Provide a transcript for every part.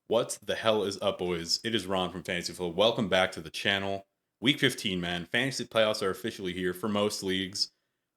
What the hell is up, boys? It is Ron from Fantasy Flow. Welcome back to the channel. Week 15, man. Fantasy playoffs are officially here for most leagues.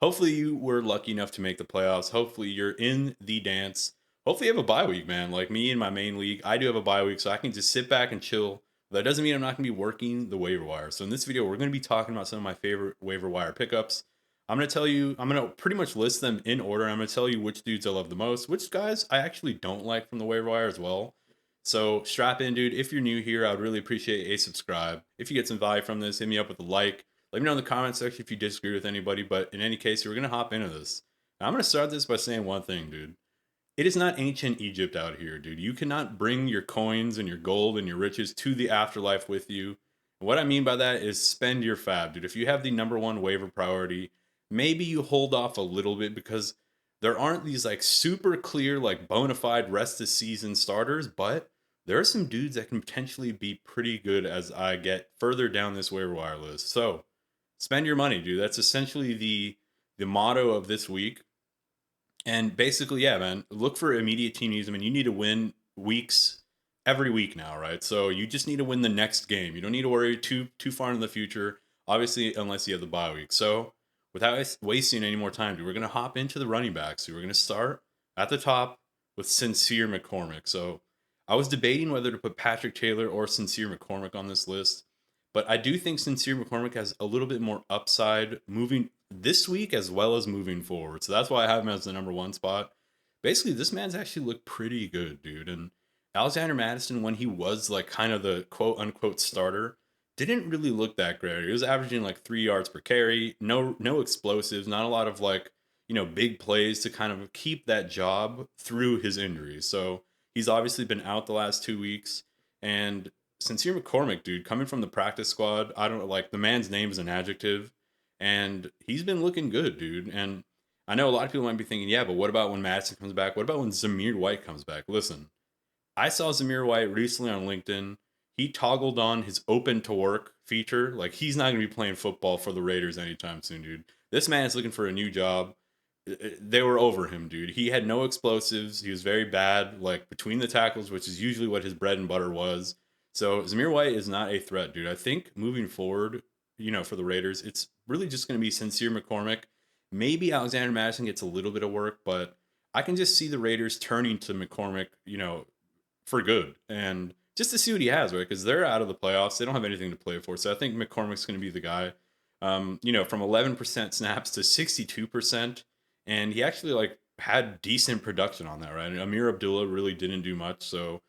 Hopefully, you were lucky enough to make the playoffs. Hopefully, you're in the dance. Hopefully, you have a bye week, man. Like me in my main league, I do have a bye week, so I can just sit back and chill. That doesn't mean I'm not going to be working the waiver wire. So, in this video, we're going to be talking about some of my favorite waiver wire pickups. I'm going to pretty much list them in order. I'm going to tell you which dudes I love the most, which guys I actually don't like from the waiver wire as well. So strap in, dude. If you're new here, I would really appreciate a subscribe. If you get some value from this, hit me up with a like. Let me know in the comment section if you disagree with anybody. But in any case, we're going to hop into this. Now, I'm going to start this by saying one thing, dude. It is not ancient Egypt out here, dude. You cannot bring your coins and your gold and your riches to the afterlife with you. And what I mean by that is spend your fab, dude. If you have the number one waiver priority, maybe you hold off a little bit because there aren't these like super clear, like bona fide rest of season starters, but there are some dudes that can potentially be pretty good as I get further down this waiver wire list. So spend your money, dude. That's essentially the motto of this week. And basically, yeah, man, look for immediate team needs. I mean, you need to win weeks every week now, right? So you just need to win the next game. You don't need to worry too far in the future, obviously, unless you have the bye week. So without wasting any more time, dude, we're gonna hop into the running backs. We're gonna start at the top with Sincere McCormick. So I was debating whether to put Patrick Taylor or Sincere McCormick on this list, but I do think Sincere McCormick has a little bit more upside moving this week as well as moving forward. So that's why I have him as the number one spot. Basically, this man's actually looked pretty good, dude. And Alexander Madison, when he was like kind of the quote unquote starter, didn't really look that great. He was averaging like 3 yards per carry, no explosives, not a lot of like, big plays to kind of keep that job through his injury. So he's obviously been out the last 2 weeks. And Sincere McCormick, dude, coming from the practice squad, I don't like the man's name is an adjective, and he's been looking good, dude. And I know a lot of people might be thinking, yeah, but what about when Madison comes back? What about when Zamir White comes back? Listen, I saw Zamir White recently on LinkedIn. He toggled on his open to work feature. Like he's not going to be playing football for the Raiders anytime soon, dude. This man is looking for a new job. They were over him, dude. He had no explosives. He was very bad, like between the tackles, which is usually what his bread and butter was. So Zamir White is not a threat, dude. I think moving forward, for the Raiders, it's really just going to be Sincere McCormick. Maybe Alexander Madison gets a little bit of work, but I can just see the Raiders turning to McCormick, for good and just to see what he has, right? Because they're out of the playoffs. They don't have anything to play for. So I think McCormick's going to be the guy. From 11% snaps to 62%. And he actually like had decent production on that, right? And Amir Abdullah really didn't do much. So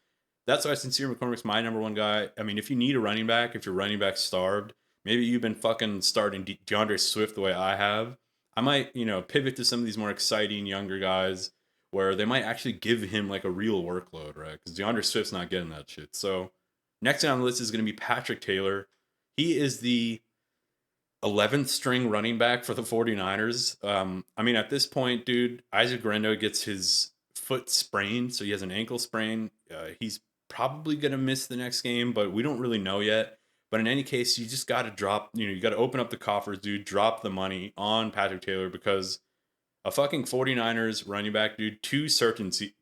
that's why Sincere McCormick's my number one guy. I mean, if you need a running back, if your running back starved, maybe you've been fucking starting DeAndre Swift the way I have. I might, pivot to some of these more exciting younger guys where they might actually give him like a real workload, right? Because DeAndre Swift's not getting that shit. So next on the list is going to be Patrick Taylor. He is the 11th string running back for the 49ers. I mean, at this point, dude, Isaac Guerrero gets his foot sprained, so he has an ankle sprain. He's probably going to miss the next game, but we don't really know yet. But in any case, you just got to drop, you got to open up the coffers, dude, drop the money on Patrick Taylor because a fucking 49ers running back, dude, two certainties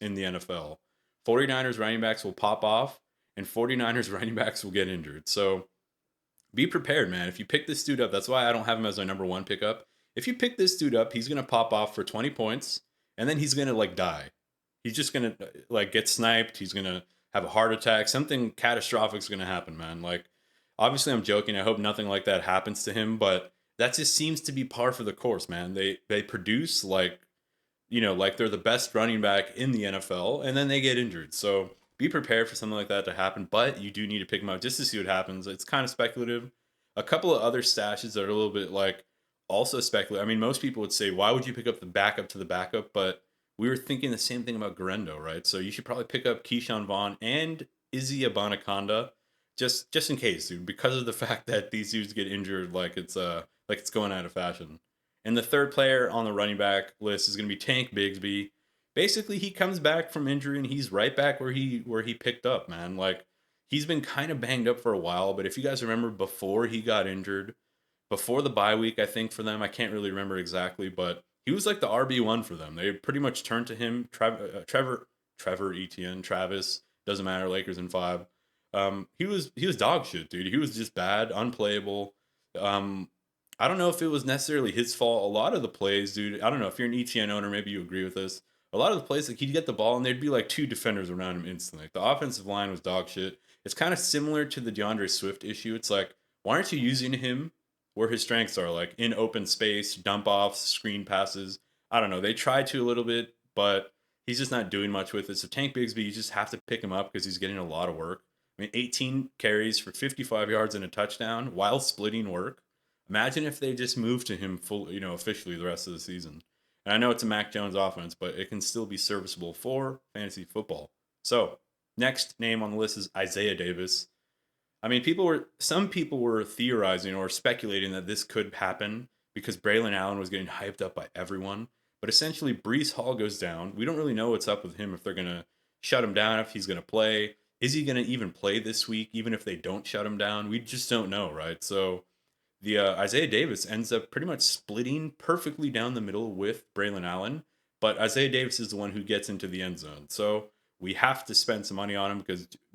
in the NFL. 49ers running backs will pop off, and 49ers running backs will get injured. So be prepared, man. If you pick this dude up, that's why I don't have him as my number one pickup. If you pick this dude up, he's gonna pop off for 20 points, and then he's gonna like die. He's just gonna like get sniped. He's gonna have a heart attack. Something catastrophic is gonna happen, man. Like, obviously, I'm joking. I hope nothing like that happens to him, but that just seems to be par for the course, man. They produce like like they're the best running back in the NFL, and then they get injured. So be prepared for something like that to happen, but you do need to pick them up just to see what happens. It's kind of speculative. A couple of other stashes that are a little bit like also speculative. I mean, most people would say, why would you pick up the backup to the backup? But we were thinking the same thing about Garendo, right? So you should probably pick up Keyshawn Vaughn and Isiah Davis just in case, dude, because of the fact that these dudes get injured like it's going out of fashion. And the third player on the running back list is going to be Tank Bigsby. Basically, he comes back from injury and he's right back where he picked up, man. Like he's been kind of banged up for a while, but if you guys remember before he got injured, before the bye week, I think for them, I can't really remember exactly, but he was like the RB1 for them. They pretty much turned to him. Trevor Trevor Etienne, Travis, doesn't matter, Lakers in 5. He was dog shit, dude. He was just bad, unplayable. Um, I don't know if it was necessarily his fault. A lot of the plays, dude. I don't know if you're an ETN owner, maybe you agree with this. A lot of the plays, like he'd get the ball and there'd be like 2 defenders around him instantly. Like, the offensive line was dog shit. It's kind of similar to the DeAndre Swift issue. It's like, why aren't you using him where his strengths are, like in open space, dump offs, screen passes? I don't know. They tried to a little bit, but he's just not doing much with it. So Tank Bigsby, you just have to pick him up because he's getting a lot of work. I mean, 18 carries for 55 yards and a touchdown while splitting work. Imagine if they just moved to him full, officially the rest of the season. And I know it's a Mac Jones offense, but it can still be serviceable for fantasy football. So, next name on the list is Isiah Davis. I mean, some people were theorizing or speculating that this could happen because Braylon Allen was getting hyped up by everyone. But essentially, Brees Hall goes down. We don't really know what's up with him, if they're going to shut him down, if he's going to play. Is he going to even play this week, even if they don't shut him down? We just don't know, right? So the Isiah Davis ends up pretty much splitting perfectly down the middle with Braylon Allen. But Isiah Davis is the one who gets into the end zone. So we have to spend some money on him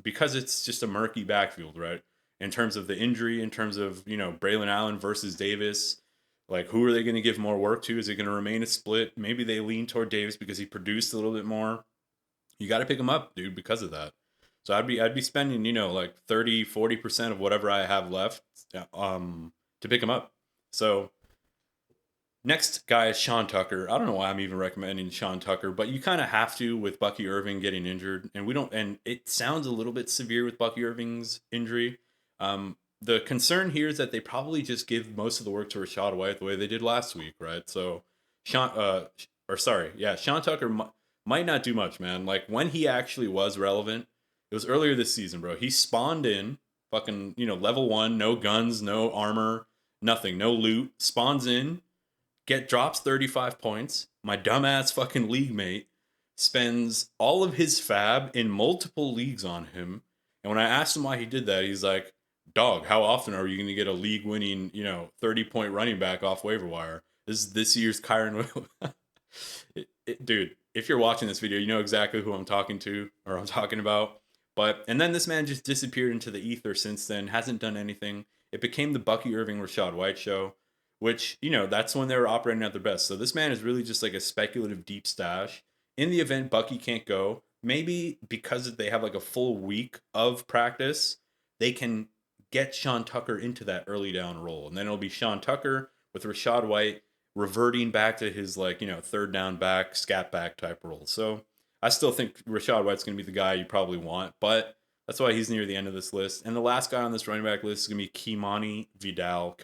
because it's just a murky backfield, right? In terms of the injury, in terms of, Braylon Allen versus Davis, like, who are they going to give more work to? Is it going to remain a split? Maybe they lean toward Davis because he produced a little bit more. You got to pick him up, dude, because of that. So I'd be spending, like 30-40% of whatever I have left to pick him up. So next guy is Sean Tucker. I don't know why I'm even recommending Sean Tucker, but you kind of have to with Bucky Irving getting injured, and it sounds a little bit severe with Bucky Irving's injury. The concern here is that they probably just give most of the work to Rachaad White the way they did last week, right? So Sean Tucker might not do much, man. Like, when he actually was relevant, it was earlier this season, bro. He spawned in fucking, level 1, no guns, no armor, nothing, no loot, spawns in, drops 35 points. My dumbass fucking league mate spends all of his fab in multiple leagues on him. And when I asked him why he did that, he's like, dog, how often are you going to get a league winning, 30-point running back off waiver wire? This is this year's Kyron. Dude, if you're watching this video, you know exactly who I'm talking to or I'm talking about. And then this man just disappeared into the ether since then, hasn't done anything. It became the Bucky Irving Rachaad White show, which, that's when they were operating at their best. So this man is really just like a speculative deep stash. In the event Bucky can't go, maybe because they have like a full week of practice, they can get Sean Tucker into that early down role. And then it'll be Sean Tucker with Rachaad White reverting back to his, like, third down back, scat back type role. So I still think Rachaad White's going to be the guy you probably want, but that's why he's near the end of this list. And the last guy on this running back list is going to be Kimani Vidal.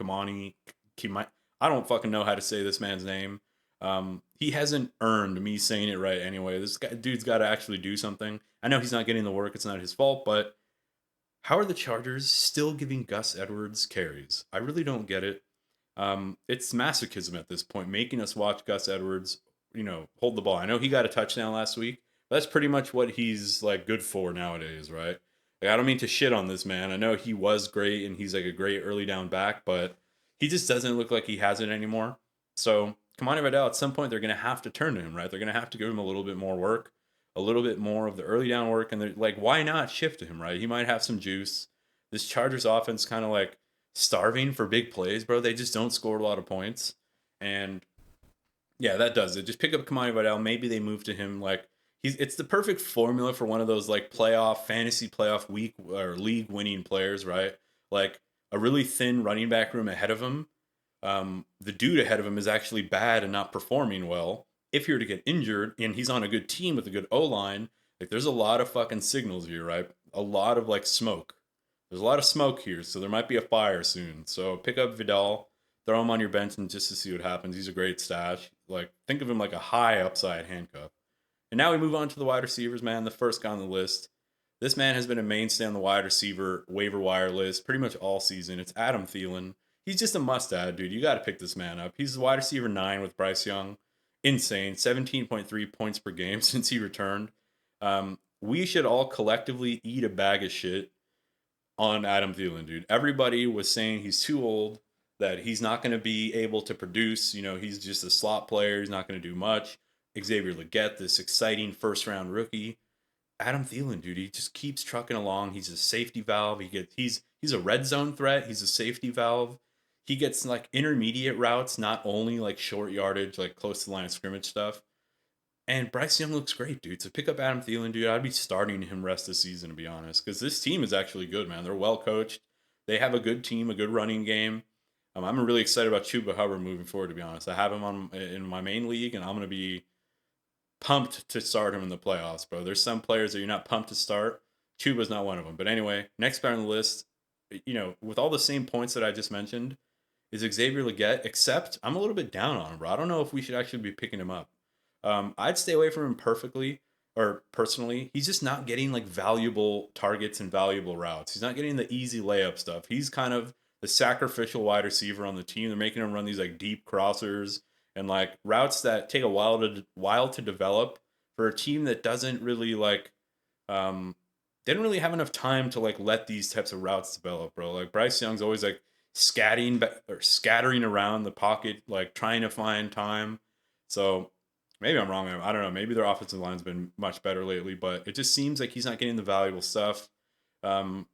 I don't fucking know how to say this man's name. He hasn't earned me saying it right anyway. Dude's got to actually do something. I know he's not getting the work. It's not his fault, but how are the Chargers still giving Gus Edwards carries? I really don't get it. It's masochism at this point, making us watch Gus Edwards, hold the ball. I know he got a touchdown last week. That's pretty much what he's like good for nowadays, right? Like, I don't mean to shit on this man. I know he was great and he's like a great early down back, but he just doesn't look like he has it anymore. So Kimani Vidal, at some point, they're going to have to turn to him, right? They're going to have to give him a little bit more work, a little bit more of the early down work. And they're like, why not shift to him, right? He might have some juice. This Chargers offense kind of like starving for big plays, bro. They just don't score a lot of points. And yeah, that does it. Just pick up Kimani Vidal. Maybe they move to him. Like, it's the perfect formula for one of those like fantasy playoff week or league winning players, right? Like a really thin running back room ahead of him. The dude ahead of him is actually bad and not performing well. If you're to get injured and he's on a good team with a good O-line, like, there's a lot of fucking signals here, right? A lot of like smoke. There's a lot of smoke here, so there might be a fire soon. So pick up Vidal, throw him on your bench, and just to see what happens. He's a great stash. Like, think of him like a high upside handcuff. And now we move on to the wide receivers, man. The first guy on the list. This man has been a mainstay on the wide receiver waiver wire list pretty much all season. It's Adam Thielen. He's just a must-add, dude. You got to pick this man up. He's the wide receiver 9 with Bryce Young. Insane. 17.3 points per game since he returned. We should all collectively eat a bag of shit on Adam Thielen, dude. Everybody was saying he's too old, that he's not going to be able to produce. He's just a slot player. He's not going to do much. Xavier Legette, this exciting first-round rookie. Adam Thielen, dude, he just keeps trucking along. He's a safety valve. He's a red zone threat. He's a safety valve. He gets like intermediate routes, not only like short yardage, like close to the line of scrimmage stuff. And Bryce Young looks great, dude. So pick up Adam Thielen, dude. I'd be starting him rest of the season, to be honest, because this team is actually good, man. They're well coached. They have a good team, a good running game. I'm really excited about Chuba Hubbard moving forward, to be honest. I have him on in my main league, and I'm gonna be pumped to start him in the playoffs, bro. There's some players that you're not pumped to start. Chuba's not one of them. But anyway, next player on the list, with all the same points that I just mentioned, is Xavier Legette, except I'm a little bit down on him, bro. I don't know if we should actually be picking him up. I'd stay away from him perfectly or personally. He's just not getting like valuable targets and valuable routes. He's not getting the easy layup stuff. He's kind of the sacrificial wide receiver on the team. They're making him run these like deep crossers and like routes that take a while to develop for a team that doesn't really like they don't really have enough time to like let these types of routes develop, bro. Like Bryce Young's always like scattering around the pocket, like trying to find time. So maybe I'm wrong. I don't know. Maybe their offensive line's been much better lately, but it just seems like he's not getting the valuable stuff. Um,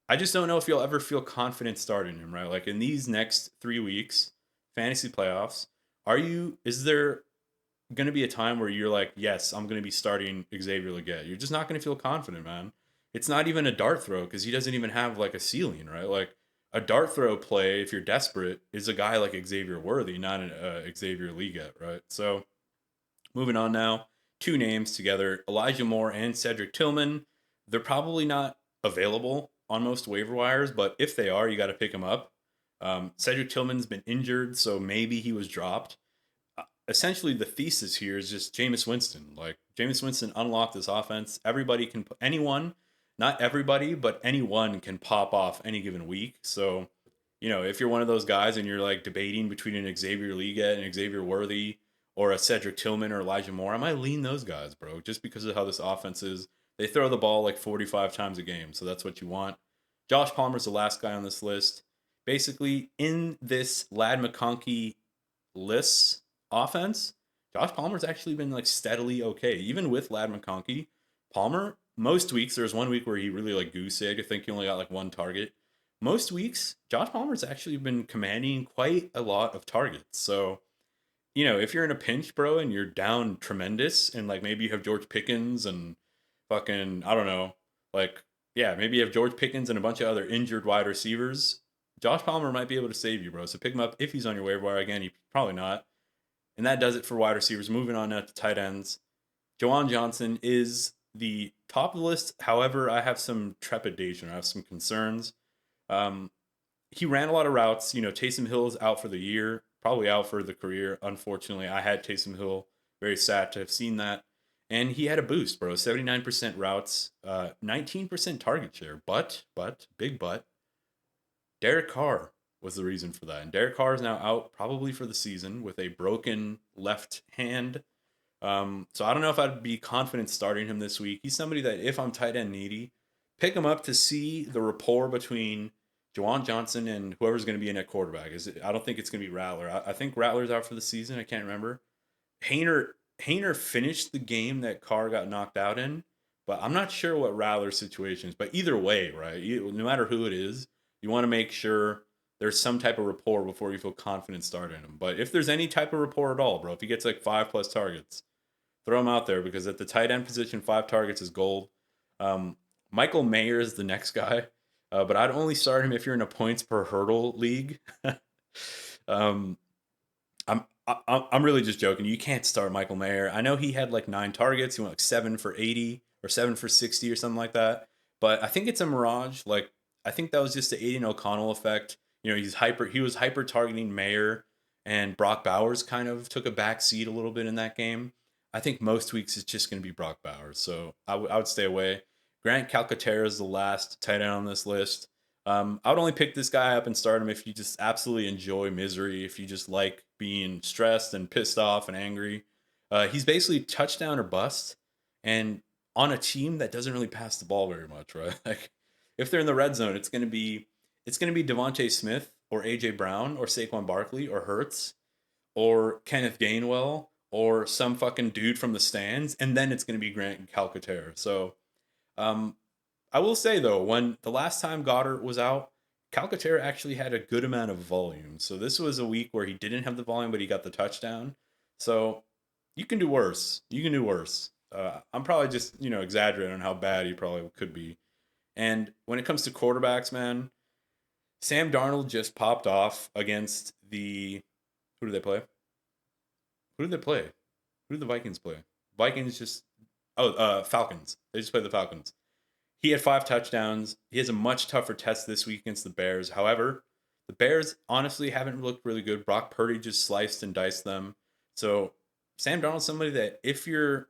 I just don't know if you'll ever feel confident starting him, right? Like in these next 3 weeks, fantasy playoffs, is there going to be a time where you're like, yes, I'm going to be starting Xavier Legette? You're just not going to feel confident, man. It's not even a dart throw because he doesn't even have like a ceiling, right? Like a dart throw play, if you're desperate, is a guy like Xavier Worthy, not an Xavier Legette, right? So moving on now, two names together, Elijah Moore and Cedrick Tillman. They're probably not available on most waiver wires, but if they are, you got to pick them up. Cedrick Tillman's been injured, so maybe he was dropped. Essentially, the thesis here is just Jameis Winston. Like Jameis Winston unlocked this offense. Anyone, not everybody, but anyone can pop off any given week. So, if you're one of those guys and you're like debating between an Xavier Legette and Xavier Worthy or a Cedric Tillman or Elijah Moore, I might lean those guys, bro, just because of how this offense is. They throw the ball like 45 times a game, so that's what you want. Josh Palmer's the last guy on this list. Basically, in this Lad McConkey list offense, Josh Palmer's actually been like steadily okay. Even with Lad McConkey, Palmer, most weeks, there was one week where he really like goose egg. I think he only got like one target. Most weeks, Josh Palmer's actually been commanding quite a lot of targets. So, if you're in a pinch, bro, and you're down tremendous, and like maybe you have George Pickens and fucking, I don't know, like, yeah, maybe you have George Pickens and a bunch of other injured wide receivers. Josh Palmer might be able to save you, bro. So pick him up if he's on your waiver wire. Again, he probably not. And that does it for wide receivers. Moving on now to tight ends. Juwann Johnson is the top of the list. However, I have some trepidation. I have some concerns. Um, he ran a lot of routes. Taysom Hill is out for the year, probably out for the career. Unfortunately, I had Taysom Hill. Very sad to have seen that. And he had a boost, bro. 79% routes, 19% target share. Big but, Derek Carr was the reason for that. And Derek Carr is now out probably for the season with a broken left hand. So I don't know if I'd be confident starting him this week. He's somebody that if I'm tight end needy, pick him up to see the rapport between Juwann Johnson and whoever's going to be in at quarterback. I don't think it's going to be Rattler. I think Rattler's out for the season. I can't remember. Hayner finished the game that Carr got knocked out in, but I'm not sure what Rattler's situation is. But either way, right? No matter who it is, you want to make sure there's some type of rapport before you feel confident starting him. But if there's any type of rapport at all, bro, if he gets like 5+ targets, throw him out there because at the tight end position, 5 targets is gold. Michael Mayer is the next guy, but I'd only start him if you're in a points per hurdle league. um, I'm really just joking. You can't start Michael Mayer. I know he had like 9 targets. He went like 7 for 80 or 7 for 60 or something like that. But I think it's a mirage. Like I think that was just the Aiden O'Connell effect. He was hyper targeting Mayer, and Brock Bowers kind of took a back seat a little bit in that game. I think most weeks it's just going to be Brock Bowers. So I would stay away. Grant Calcaterra is the last tight end on this list. I would only pick this guy up and start him if you just absolutely enjoy misery, if you just like being stressed and pissed off and angry. He's basically touchdown or bust, and on a team that doesn't really pass the ball very much, right? Like if they're in the red zone, it's gonna be Devontae Smith or AJ Brown or Saquon Barkley or Hurts or Kenneth Gainwell or some fucking dude from the stands, and then it's gonna be Grant Calcaterra. So Um, I will say though, when the last time Goddard was out, Calcaterra actually had a good amount of volume. So this was a week where he didn't have the volume, but he got the touchdown. So you can do worse. You can do worse. I'm probably just exaggerating on how bad he probably could be. And when it comes to quarterbacks, man, Sam Darnold just popped off against the who do they play? Who did they play? Who did the Vikings play? Vikings just Falcons. They just played the Falcons. He had 5 touchdowns. He has a much tougher test this week against the Bears. However, the Bears honestly haven't looked really good. Brock Purdy just sliced and diced them. So Sam Darnold's somebody that if you're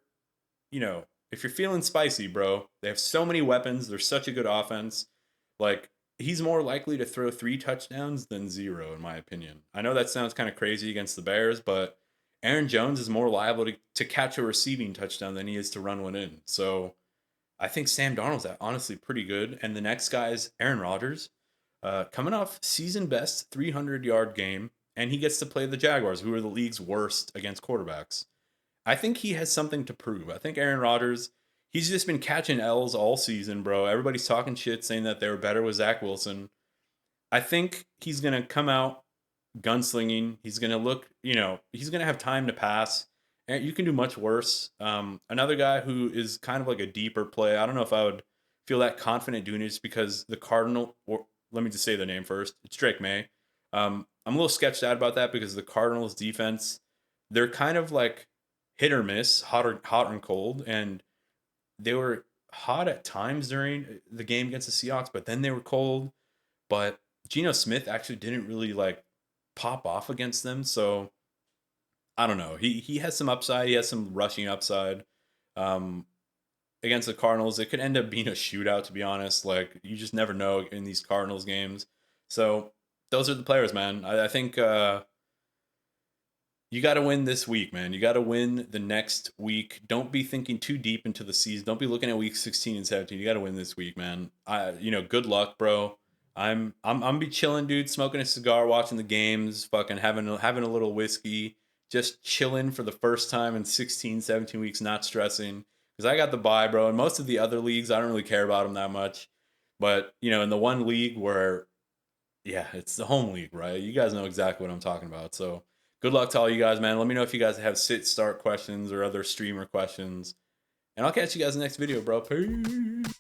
feeling spicy, bro, they have so many weapons. They're such a good offense. Like he's more likely to throw 3 touchdowns than 0, in my opinion. I know that sounds kind of crazy against the Bears, but Aaron Jones is more liable to catch a receiving touchdown than he is to run one in. So I think Sam Darnold's honestly pretty good. And the next guy is Aaron Rodgers, coming off season best 300-yard game, and he gets to play the Jaguars, who are the league's worst against quarterbacks. I think he has something to prove. I think Aaron Rodgers, he's just been catching L's all season, bro. Everybody's talking shit, saying that they were better with Zach Wilson. I think he's gonna come out gunslinging. He's gonna look, he's gonna have time to pass. And you can do much worse. Another guy who is kind of like a deeper play. I don't know if I would feel that confident doing it just because the Cardinal, or let me just say the name first. It's Drake Maye. I'm a little sketched out about that because the Cardinals defense, they're kind of like hit or miss, hot and cold, and they were hot at times during the game against the Seahawks, but then they were cold. But Geno Smith actually didn't really like pop off against them, so I don't know. He has some upside. He has some rushing upside. Um, Against the Cardinals, it could end up being a shootout. To be honest, like you just never know in these Cardinals games. So those are the players, man. I think you got to win this week, man. You got to win the next week. Don't be thinking too deep into the season. Don't be looking at week 16 and 17. You got to win this week, man. Good luck, bro. I'm be chilling, dude, smoking a cigar, watching the games, fucking having a little whiskey, just chilling for the first time in 16, 17 weeks, not stressing. Because I got the bye, bro. And most of the other leagues, I don't really care about them that much. But, in the one league where, yeah, it's the home league, right? You guys know exactly what I'm talking about. So good luck to all you guys, man. Let me know if you guys have start questions or other streamer questions. And I'll catch you guys in the next video, bro. Peace.